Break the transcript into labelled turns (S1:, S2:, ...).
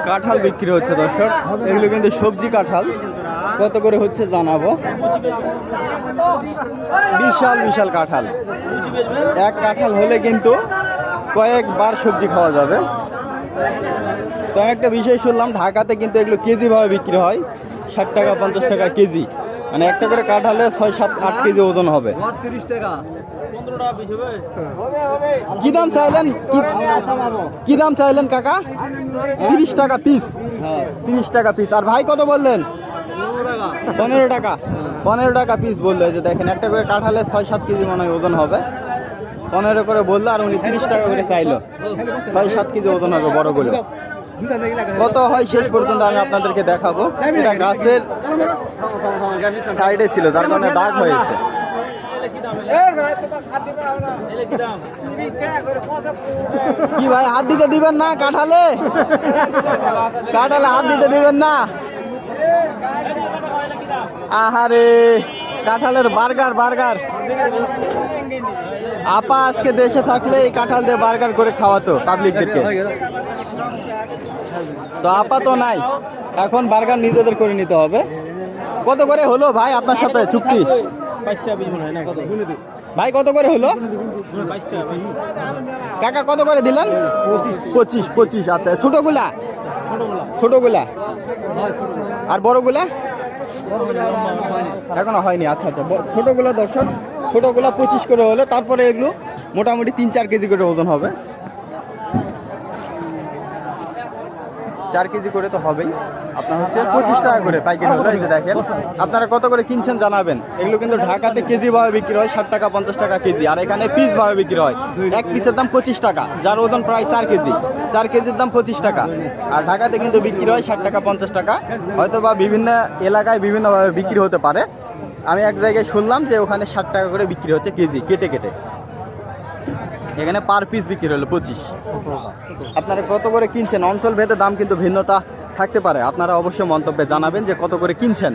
S1: কাঁঠাল বিক্রি হচ্ছে দর্শক, এগুলো কিন্তু সবজি কাঁঠাল। কত করে হচ্ছে জানাবো। বিশাল বিশাল কাঁঠাল, এক কাঁঠাল হলে কিন্তু কয়েকবার সবজি খাওয়া যাবে। তো একটা বিষয় শুনলাম, ঢাকাতে কিন্তু এগুলো কেজি ভাবে বিক্রি হয়, 60 টাকা 50 টাকা কেজি। মানে একটা করে কাঁঠালে 6, 7, 8 কেজি ওজন হবে।
S2: 30 টাকা।
S1: কি দাম চাইলেন? কি দাম চাইলেন কাকা? 30 টাকা পিস। 30 টাকা পিস। আর ভাই কত বললেন? 15 টাকা। 15 টাকা পিস বললো। যে দেখেন একটা করে কাঁঠালে 6, 7 কেজি মনে হয় ওজন হবে। 15 করে বললো, আর উনি 30 টাকা করে চাইলো। 6, 7 কেজি ওজন হবে বড়গুলো। কত হয় শেষ পর্যন্ত আমি আপনাদেরকে দেখাবো। এটা গাছের সাইডে ছিল, যার কারণে দাগ হয়েছে। কি ভাই, হাত দিতে দিবেন না কাঁঠালে? কাঁঠালে হাত দিতে দিবেন না? আহারে, কাঁঠালের বার্গার। আপা আজকে দেশে থাকলে এই কাঁঠাল দিয়ে বার্গার করে খাওয়াতো পাবলিকদেরকে। তো আপা তো নাই, এখন বার্গার নিজেদের করে নিতে হবে। কত করে হলো ভাই আপনার সাথে চুক্তি? ভাই কত করে হলো? কাকা কত করে দিলেন? 25। আচ্ছা, ছোটগুলা আর বড়গুলা এখনো হয়নি। আচ্ছা, ছোটগুলা দর্শক, ছোটগুলা 25 করে হলে তারপরে এগুলো মোটামুটি 3-4 কেজি করে ওজন হবে। 4 কেজি করে তো হবেই। আপনার হচ্ছে 25 টাকা করে পাইকারি হলো। এই যে দেখেন, আপনারা কত করে কিনছেন জানাবেন। এগুলো কিন্তু ঢাকাতে কেজি ভাবে বিক্রি হয় 60 টাকা 50 টাকা কেজি, আর এখানে পিস ভাবে বিক্রি হয়। এক পিসের দাম 25 টাকা, যার ওজন প্রায় 4 কেজি। 4 কেজির দাম 25 টাকা। আর ঢাকাতে কিন্তু বিক্রি হয় 60 টাকা 50 টাকা। হয়তো বা বিভিন্ন এলাকায় বিভিন্নভাবে বিক্রি হতে পারে। আমি এক জায়গায় শুনলাম যে ওখানে 60 টাকা করে বিক্রি হচ্ছে কেজি, কেটে। এখানে পার পিস বিক্রি হলো 25। আপনারা কত করে কিনছেন? অঞ্চল ভেদে দাম কিন্তু ভিন্নতা থাকতে পারে। আপনারা অবশ্যই মন্তব্যে জানাবেন যে কত করে কিনছেন।